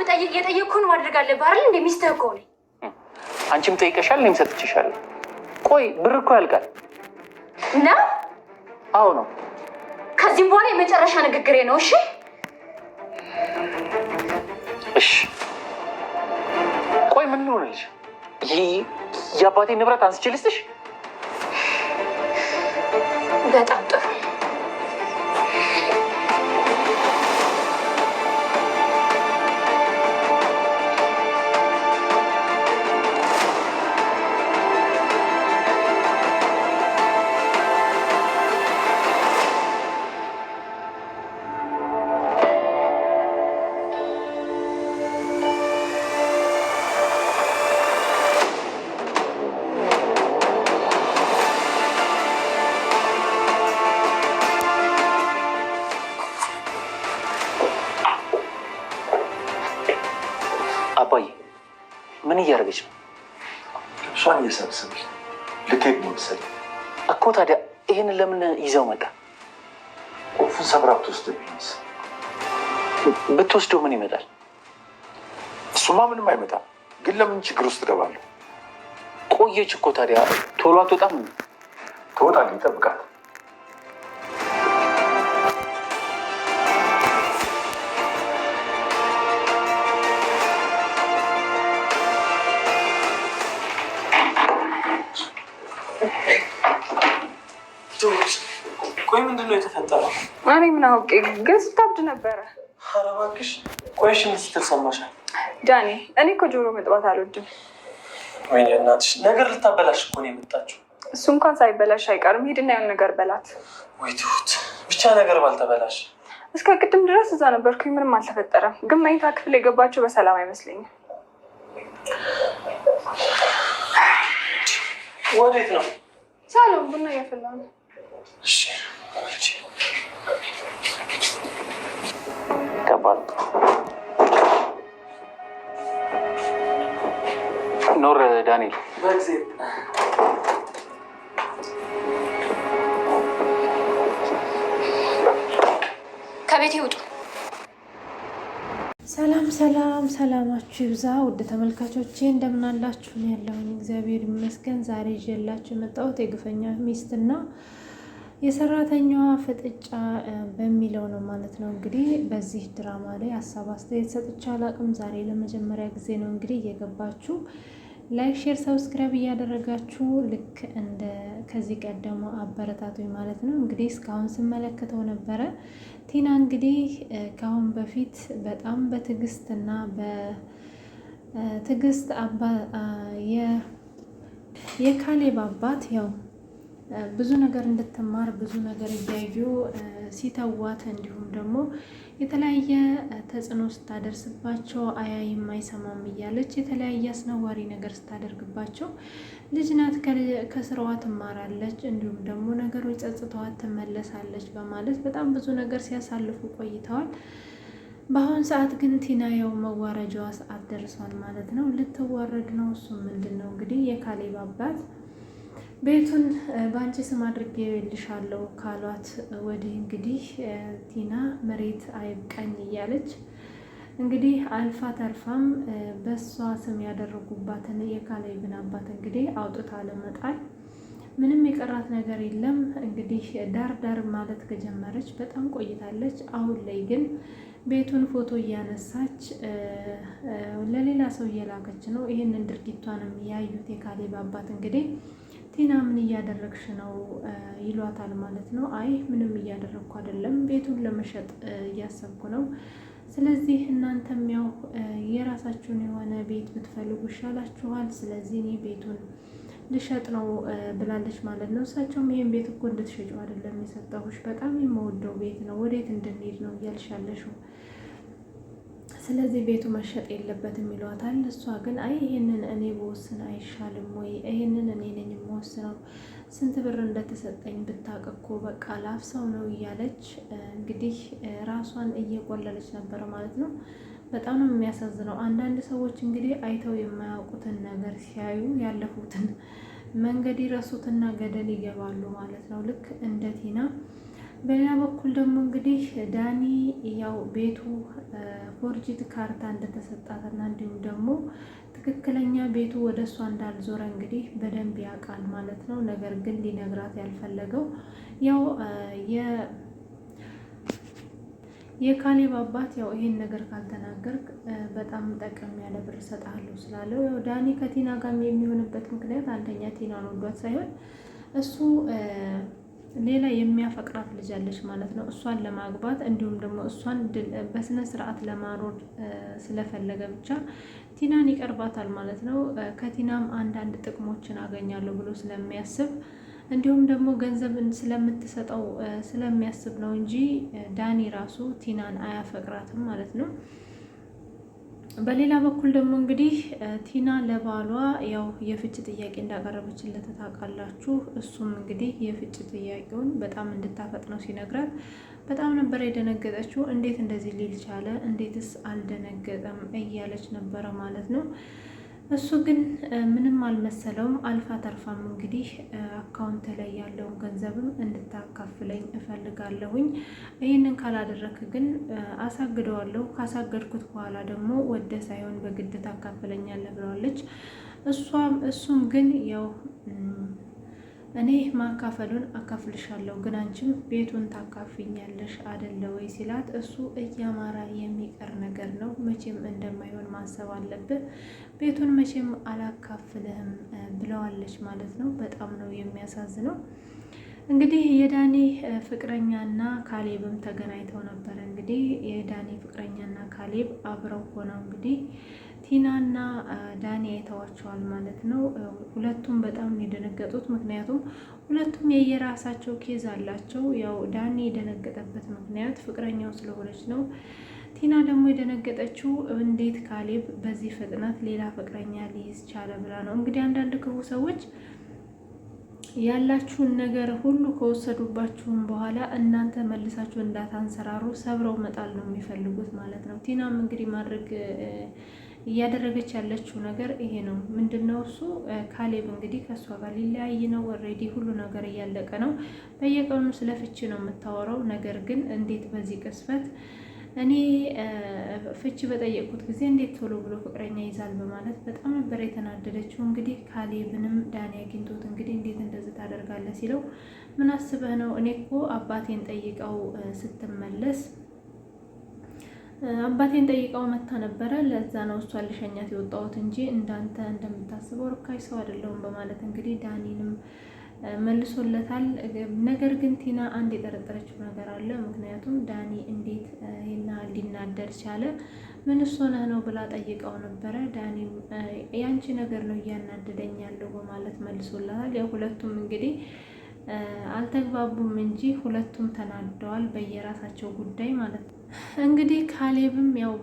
ብጠይቅ የጠየቅኩህን ማድረግ አለብህ አይደል? እንደ ሚስትህ እኮ ነኝ። አንቺም ጠይቀሻል፣ እኔም ሰጥቼሻለሁ። ቆይ ብር እኮ ያልቃል ነው? አዎ ነው። ከዚህም በኋላ የመጨረሻ ንግግሬ ነው። እሺ እሺ። ቆይ ምን ሆነልሽ? የአባቴ ንብረት አንስቼ ልስጥሽ? በጣም ጥሩ። አባዬ ምን እያደረገች ነው? እሷን እየሰበሰበች ነው። ልትሄድ ነው መሰለኝ እኮ። ታዲያ ይህንን ለምን ይዘው መጣ? ቁልፉን ሰብራ ብትወስድብኝስ? ብትወስደው ምን ይመጣል? እሱማ ምንም አይመጣም፣ ግን ለምን ችግር ውስጥ እገባለሁ? ቆየች እኮ። ታዲያ ቶሎ አትወጣም? ትወጣለች፣ ይጠብቃል። ቆይ ምንድን ነው የተፈጠረው? እኔ ምን አውቄ፣ ግን ስታብድ ነበረ። ኧረ እባክሽ። ቆይሽ ምን ስትል ሰማሻል? ዳኒ፣ እኔ እኮ ጆሮ መጥባት አልወድም። ወይኔ እናትሽ፣ ነገር ልታበላሽ እኮ ነው የመጣችው። እሱ እንኳን ሳይበላሽ አይቀርም። ሂድና ያን ነገር በላት። ወይ ትሁት፣ ብቻ ነገር ባልተበላሽ። እስከ ቅድም ድረስ እዛ ነበርኩኝ፣ ምንም አልተፈጠረም። ግን መኝታ ክፍል የገባቸው በሰላም አይመስለኝም። ወዴት ነው? ሳሎን ቡና እያፈላ ነው። እሺ ከባድ ኖር ዳንኤል። በጊዜ ከቤት ይውጡ። ሰላም ሰላም፣ ሰላማችሁ ይብዛ ውድ ተመልካቾቼ፣ እንደምን አላችሁ? ነው ያለሁኝ፣ እግዚአብሔር ይመስገን። ዛሬ ይዤላችሁ የመጣሁት የግፈኛ ሚስትና የሰራተኛዋ ፍጥጫ በሚለው ነው ማለት ነው። እንግዲህ በዚህ ድራማ ላይ ሀሳብ አስተያየት ሰጥቼ አላቅም። ዛሬ ለመጀመሪያ ጊዜ ነው እንግዲህ እየገባችሁ ላይክ፣ ሼር፣ ሰብስክራይብ እያደረጋችሁ ልክ እንደ ከዚህ ቀደሙ አበረታቱኝ ማለት ነው። እንግዲህ እስካሁን ስመለከተው ነበረ ቲና እንግዲህ ከአሁን በፊት በጣም በትዕግስትና በትዕግስት የካሌብ አባት ያው ብዙ ነገር እንድትማር ብዙ ነገር እያዩ ሲተዋት እንዲሁም ደግሞ የተለያየ ተጽዕኖ ስታደርስባቸው አያይም አይሰማም እያለች የተለያየ አስነዋሪ ነገር ስታደርግባቸው ልጅ ናት ከስራዋ ትማራለች፣ እንዲሁም ደግሞ ነገሮች ጸጽተዋት ትመለሳለች በማለት በጣም ብዙ ነገር ሲያሳልፉ ቆይተዋል። በአሁን ሰዓት ግን ቲና ያው መዋረጃዋ ሰዓት ደርሷል ማለት ነው። ልትዋረድ ነው። እሱ ምንድን ነው እንግዲህ የካሌብ አባት ቤቱን በአንቺ ስም አድርጌ ልሻለው ካሏት ወዲህ እንግዲህ ቲና መሬት አይብቀኝ እያለች እንግዲህ አልፋ ተርፋም በሷ ስም ያደረጉባትን የካሌብን አባት እንግዲህ አውጥታ ለመጣል ምንም የቀራት ነገር የለም። እንግዲህ ዳር ዳር ማለት ከጀመረች በጣም ቆይታለች። አሁን ላይ ግን ቤቱን ፎቶ እያነሳች ለሌላ ሰው እየላከች ነው። ይህንን ድርጊቷንም ያዩት የካሌብ አባት እንግዲህ ቲና ምን እያደረግሽ ነው ይሏታል ማለት ነው። አይ ምንም እያደረግኩ አይደለም፣ ቤቱን ለመሸጥ እያሰብኩ ነው። ስለዚህ እናንተም ያው የራሳችሁን የሆነ ቤት ብትፈልጉ ይሻላችኋል። ስለዚህ እኔ ቤቱን ልሸጥ ነው ብላለች ማለት ነው። እሳቸውም ይሄን ቤት እኮ እንድትሸጪው አይደለም የሰጠሁሽ፣ በጣም የምወደው ቤት ነው፣ ወዴት እንድንሄድ ነው እያልሻለሽው፣ ስለዚህ ቤቱ መሸጥ የለበትም ይሏታል። እሷ ግን አይ ይሄንን እኔ በወስን አይሻልም ወይ? ይሄንን እኔ ነኝ የምወስነው፣ ስንት ብር እንደተሰጠኝ ብታውቅ እኮ በቃ ላፍሰው ነው እያለች እንግዲህ ራሷን እየቆለለች ነበረ ማለት ነው። በጣም ነው የሚያሳዝነው። አንዳንድ ሰዎች እንግዲህ አይተው የማያውቁትን ነገር ሲያዩ ያለፉትን መንገድ ይረሱትና ገደል ይገባሉ ማለት ነው። ልክ እንደ ቲና በሌላ በኩል ደግሞ እንግዲህ ዳኒ ያው ቤቱ ፎርጂት ካርታ እንደተሰጣትና እንዲሁም ደግሞ ትክክለኛ ቤቱ ወደ እሷ እንዳልዞረ እንግዲህ በደንብ ያውቃል ማለት ነው። ነገር ግን ሊነግራት ያልፈለገው ያው የካሌብ አባት ያው ይሄን ነገር ካልተናገርክ በጣም ጠቀም ያለ ብር እሰጥሃለሁ ስላለው ያው ዳኒ ከቲና ጋር የሚሆንበት ምክንያት አንደኛ ቲናን ወዷት ሳይሆን እሱ ሌላ የሚያፈቅራት ልጅ አለች ማለት ነው። እሷን ለማግባት እንዲሁም ደግሞ እሷን በስነ ስርዓት ለማኖር ስለፈለገ ብቻ ቲናን ይቀርባታል ማለት ነው። ከቲናም አንዳንድ ጥቅሞችን አገኛለሁ ብሎ ስለሚያስብ እንዲሁም ደግሞ ገንዘብን ስለምትሰጠው ስለሚያስብ ነው እንጂ ዳኒ ራሱ ቲናን አያፈቅራትም ማለት ነው። በሌላ በኩል ደግሞ እንግዲህ ቲና ለባሏ ያው የፍች ጥያቄ እንዳቀረበችለት ታውቃላችሁ። እሱም እንግዲህ የፍች ጥያቄውን በጣም እንድታፈጥነው ሲነግራት በጣም ነበር የደነገጠችው። እንዴት እንደዚህ ሊል ቻለ? እንዴትስ አልደነገጠም? እያለች ነበረ ማለት ነው። እሱ ግን ምንም አልመሰለውም። አልፋ ተርፋም እንግዲህ አካውንት ላይ ያለውን ገንዘብም እንድታካፍለኝ እፈልጋለሁኝ፣ ይህንን ካላደረክ ግን አሳግደዋለሁ፣ ካሳገድኩት በኋላ ደግሞ ወደ ሳይሆን በግድ ታካፍለኛለህ ብለዋለች። እሱም ግን ያው እኔ ማካፈሉን አካፍልሻለሁ ግን አንቺም ቤቱን ታካፍኛለሽ አደለ ወይ ሲላት፣ እሱ እያማራ የሚቀር ነገር ነው፣ መቼም እንደማይሆን ማሰብ አለብህ፣ ቤቱን መቼም አላካፍልህም ብለዋለች ማለት ነው። በጣም ነው የሚያሳዝነው። እንግዲህ የዳኒ ፍቅረኛና ካሌብም ተገናኝተው ነበር። እንግዲህ የዳኒ ፍቅረኛና ካሌብ አብረው ሆነው እንግዲህ ቲናና ዳኒ አይተዋቸዋል ማለት ነው። ሁለቱም በጣም የደነገጡት፣ ምክንያቱም ሁለቱም የየራሳቸው ኬዝ አላቸው። ያው ዳኒ የደነገጠበት ምክንያት ፍቅረኛው ስለሆነች ነው። ቲና ደግሞ የደነገጠችው እንዴት ካሌብ በዚህ ፍጥነት ሌላ ፍቅረኛ ሊይዝ ቻለ ብላ ነው። እንግዲህ አንዳንድ ክፉ ሰዎች ያላችሁን ነገር ሁሉ ከወሰዱባችሁም በኋላ እናንተ መልሳችሁ እንዳታንሰራሩ ሰብረው መጣል ነው የሚፈልጉት ማለት ነው። ቲናም እንግዲህ ማድረግ እያደረገች ያለችው ነገር ይሄ ነው። ምንድነው እሱ ካሌብ እንግዲህ ከእሷ ጋር ሊለያይ ነው። ኦልሬዲ ሁሉ ነገር እያለቀ ነው። በየቀኑ ስለ ፍቺ ነው የምታወራው። ነገር ግን እንዴት በዚህ ቅስፈት እኔ ፍቺ በጠየቁት ጊዜ እንዴት ቶሎ ብሎ ፍቅረኛ ይዛል በማለት በጣም ነበር የተናደደችው። እንግዲህ ካሌብንም ዳኒ አግኝቶት እንግዲህ እንዴት እንደዚህ ታደርጋለህ ሲለው፣ ምን አስበህ ነው? እኔ እኮ አባቴን ጠይቀው ስትመለስ አባቴን ጠይቀው መታ ነበረ፣ ለዛ ነው እሷን ልሸኛት የወጣሁት እንጂ እንዳንተ እንደምታስበው ርካሽ ሰው አይደለሁም በማለት እንግዲህ ዳኒንም መልሶለታል። ነገር ግን ቲና አንድ የጠረጠረችው ነገር አለ። ምክንያቱም ዳኒ እንዴት ይና ሊናደር ቻለ? ምን ሆነህ ነው ብላ ጠይቀው ነበረ። ዳኒም ያንቺ ነገር ነው እያናደደኝ ያለው በማለት መልሶላታል። ያው ሁለቱም እንግዲህ አልተግባቡም እንጂ ሁለቱም ተናደዋል በየራሳቸው ጉዳይ ማለት ነው። እንግዲህ ካሌብም ያው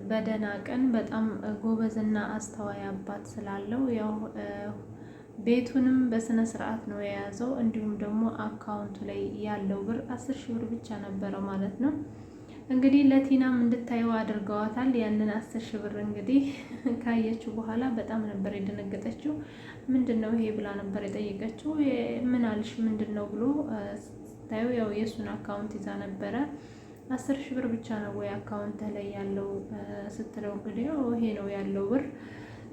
በደህና ቀን በጣም ጎበዝና አስተዋይ አባት ስላለው ያው ቤቱንም በስነ ስርዓት ነው የያዘው። እንዲሁም ደግሞ አካውንቱ ላይ ያለው ብር 10,000 ብር ብቻ ነበረ ማለት ነው። እንግዲህ ለቲናም እንድታየው አድርገዋታል። ያንን 10,000 ብር እንግዲህ ካየችው በኋላ በጣም ነበር የደነገጠችው። ምንድነው ይሄ ብላ ነበር የጠየቀችው። ምን አልሽ? ምንድነው ብሎ ስታየው ያው የእሱን አካውንት ይዛ ነበረ። 10,000 ብር ብቻ ነው ወይ አካውንት ላይ ያለው ስትለው እንግዲህ ይሄ ነው ያለው ብር፣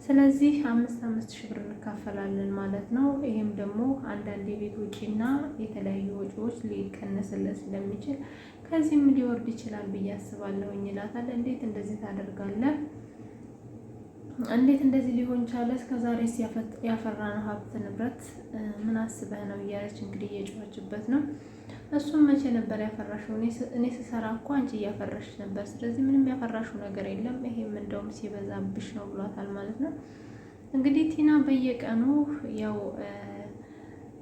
ስለዚህ 5,000 ብር እንካፈላለን ማለት ነው። ይሄም ደግሞ አንዳንድ የቤት ወጪና የተለያዩ ወጪዎች ሊቀነስለት ስለሚችል ከዚህም ሊወርድ ይችላል ብዬ አስባለሁ ይላታል። እንዴት እንደዚህ ታደርጋለህ? እንዴት እንደዚህ ሊሆን ቻለ? እስከዛሬ ያፈራነው ሀብት ንብረት ምን አስበህ ነው እያለች እንግዲህ እየጮኸችበት ነው። እሱም መቼ ነበር ያፈራሽው? እኔ ስሰራ እኮ አንቺ እያፈራሽ ነበር። ስለዚህ ምንም ያፈራሽው ነገር የለም። ይሄም እንደውም ሲበዛብሽ ነው ብሏታል ማለት ነው። እንግዲህ ቲና በየቀኑ ያው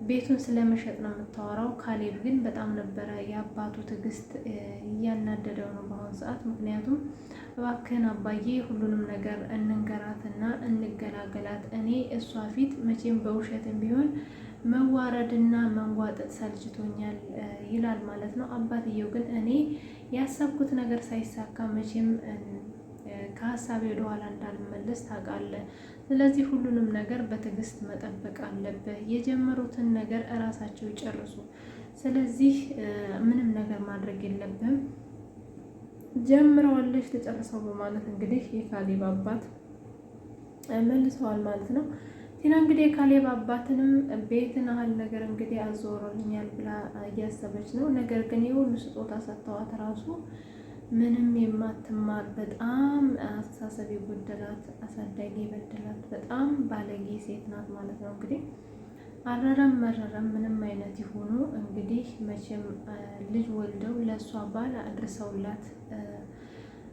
ቤቱን ስለመሸጥ ነው የምታወራው። ካሌብ ግን በጣም ነበረ የአባቱ ትዕግስት እያናደደው ነው በአሁኑ ሰዓት። ምክንያቱም እባክህን አባዬ ሁሉንም ነገር እንንገራትና እንገላገላት፣ እኔ እሷ ፊት መቼም በውሸትም ቢሆን መዋረድና መንጓጠጥ ሰልችቶኛል ይላል ማለት ነው። አባትየው ግን እኔ ያሰብኩት ነገር ሳይሳካ መቼም ከሀሳቤ ወደኋላ እንዳልመለስ ታውቃለህ። ስለዚህ ሁሉንም ነገር በትዕግስት መጠበቅ አለብህ። የጀመሩትን ነገር እራሳቸው ይጨርሱ። ስለዚህ ምንም ነገር ማድረግ የለብህም ጀምረዋለች ተጨርሰው በማለት እንግዲህ የካሌብ አባት መልሰዋል ማለት ነው። ቲና እንግዲህ የካሌብ አባትንም ቤትን ያህል ነገር እንግዲህ አዞሮልኛል ብላ እያሰበች ነው። ነገር ግን የሁሉ ስጦታ ሰጥተዋት ራሱ ምንም የማትማር በጣም አስተሳሰብ የጎደላት አሳዳጊ የበደላት በጣም ባለጌ ሴት ናት ማለት ነው። እንግዲህ አረረም መረረም ምንም አይነት ይሆኑ እንግዲህ መቼም ልጅ ወልደው ለእሷ ባል አድርሰውላት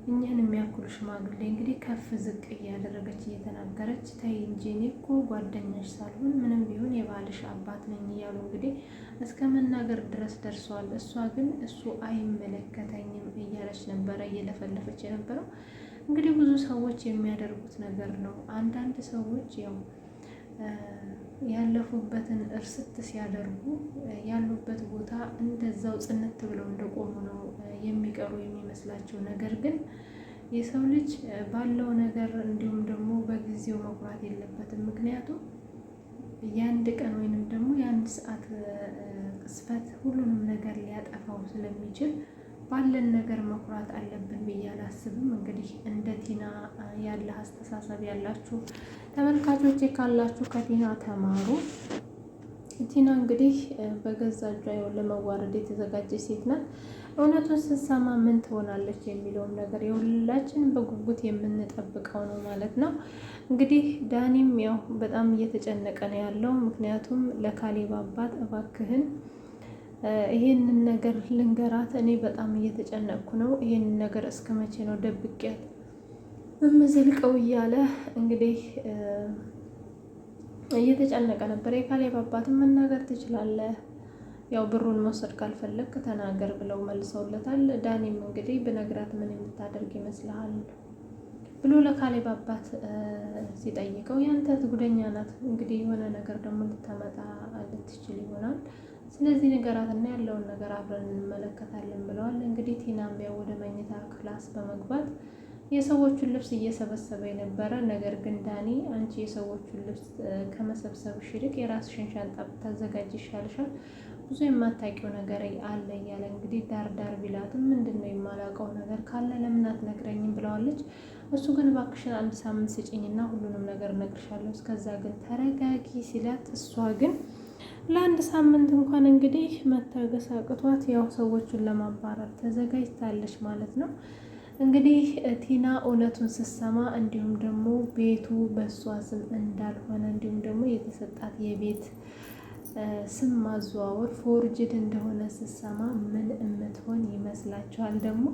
እኛን የሚያክሉ ሽማግሌ እንግዲህ ከፍ ዝቅ እያደረገች እየተናገረች ተይ እንጂ እኔ እኮ ጓደኛሽ ሳልሆን ምንም ቢሆን የባልሽ አባት ነኝ እያሉ እንግዲህ እስከ መናገር ድረስ ደርሰዋል። እሷ ግን እሱ አይመለከተኝም እያለች ነበረ እየለፈለፈች የነበረው። እንግዲህ ብዙ ሰዎች የሚያደርጉት ነገር ነው። አንዳንድ ሰዎች ያው ያለፉበትን እርስት ሲያደርጉ ያሉበት ቦታ እንደዛው ጽንት ብለው እንደቆሙ ነው የሚቀሩ የሚመስላቸው። ነገር ግን የሰው ልጅ ባለው ነገር እንዲሁም ደግሞ በጊዜው መኩራት የለበትም። ምክንያቱም የአንድ ቀን ወይንም ደግሞ የአንድ ሰዓት ቅስፈት ሁሉንም ነገር ሊያጠፋው ስለሚችል ባለን ነገር መኩራት አለብን ብዬ አላስብም። እንግዲህ እንደ ቲና ያለ አስተሳሰብ ያላችሁ ተመልካቾች ካላችሁ ከቲና ተማሩ። ቲና እንግዲህ በገዛ እጇ ለመዋረድ የተዘጋጀች ሴት ናት። እውነቱን ስትሰማ ምን ትሆናለች የሚለውን ነገር የሁላችን በጉጉት የምንጠብቀው ነው ማለት ነው። እንግዲህ ዳኒም ያው በጣም እየተጨነቀ ነው ያለው። ምክንያቱም ለካሌብ አባት እባክህን ይሄንን ነገር ልንገራት፣ እኔ በጣም እየተጨነቅኩ ነው። ይሄንን ነገር እስከ መቼ ነው ደብቄያት እምዘልቀው እያለ እንግዲህ እየተጨነቀ ነበር። የካሌብ አባትም መናገር ትችላለህ፣ ያው ብሩን መውሰድ ካልፈለግ ተናገር ብለው መልሰውለታል። ዳኒም እንግዲህ ብነግራት ምን የምታደርግ ይመስልሃል ብሎ ለካሌብ አባት ሲጠይቀው ያንተ ጉደኛ ናት እንግዲህ የሆነ ነገር ደግሞ ልታመጣ ልትችል ይሆናል፣ ስለዚህ ነገራትና ያለውን ነገር አብረን እንመለከታለን ብለዋል። እንግዲህ ቲናም ያው ወደ መኝታ ክላስ በመግባት የሰዎቹን ልብስ እየሰበሰበ የነበረ፣ ነገር ግን ዳኒ አንቺ የሰዎቹን ልብስ ከመሰብሰብሽ ይልቅ የራስሽን ሻንጣ ብታዘጋጅ ይሻልሻል፣ ብዙ የማታውቂው ነገር አለ እያለ እንግዲህ ዳር ቢላትም ምንድነው የማላውቀው ነገር ካለ ለምን አትነግረኝም ብለዋለች። እሱ ግን እባክሽን አንድ ሳምንት ስጭኝና ሁሉንም ነገር እነግርሻለሁ፣ እስከዛ ግን ተረጋጊ ሲላት እሷ ግን ለአንድ ሳምንት እንኳን እንግዲህ መታገስ አቅቷት ያው ሰዎቹን ለማባረር ተዘጋጅታለች ማለት ነው። እንግዲህ ቲና እውነቱን ስትሰማ እንዲሁም ደግሞ ቤቱ በእሷ ስም እንዳልሆነ እንዲሁም ደግሞ የተሰጣት የቤት ስም ማዘዋወር ፎርጅድ እንደሆነ ስትሰማ ምን እምትሆን ይመስላችኋል? ደግሞ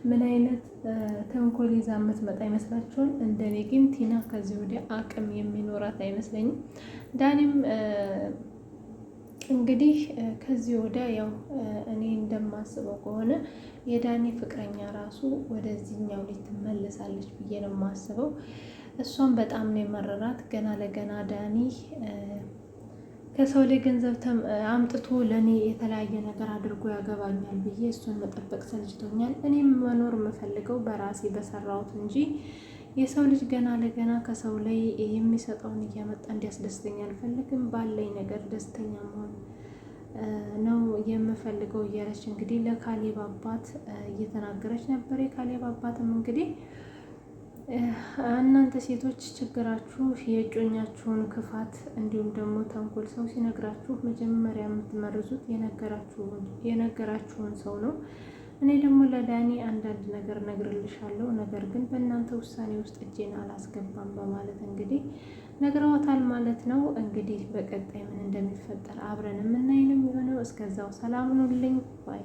ምን አይነት ተንኮል ይዛ የምትመጣ ይመስላችኋል? እንደኔ ግን ቲና ከዚህ ወዲያ አቅም የሚኖራት አይመስለኝም። ዳኒም እንግዲህ ከዚህ ወዲያ ያው እኔ እንደማስበው ከሆነ የዳኒ ፍቅረኛ ራሱ ወደዚህኛው ልጅ ትመለሳለች ብዬ ነው የማስበው። እሷም በጣም ነው የመረራት። ገና ለገና ዳኒ ከሰው ላይ ገንዘብ አምጥቶ ለእኔ የተለያየ ነገር አድርጎ ያገባኛል ብዬ እሱን መጠበቅ ሰልችቶኛል። እኔም መኖር የምፈልገው በራሴ በሰራሁት እንጂ የሰው ልጅ ገና ለገና ከሰው ላይ የሚሰጠውን እያመጣ እንዲያስደስተኛ አልፈልግም። ባለኝ ነገር ደስተኛ መሆን ነው የምፈልገው እያለች እንግዲህ ለካሌብ አባት እየተናገረች ነበር። የካሌብ አባትም እንግዲህ እናንተ ሴቶች ችግራችሁ የእጮኛችሁን ክፋት እንዲሁም ደግሞ ተንኮል ሰው ሲነግራችሁ መጀመሪያ የምትመርዙት የነገራችሁን ሰው ነው። እኔ ደግሞ ለዳኒ አንዳንድ ነገር ነግርልሻለሁ፣ ነገር ግን በእናንተ ውሳኔ ውስጥ እጄን አላስገባም በማለት እንግዲህ ነግረዋታል ማለት ነው። እንግዲህ በቀጣይ ምን እንደሚፈጠር አብረን የምናይ ነው የሚሆነው። እስከዛው ሰላም ሁኑልኝ ባይ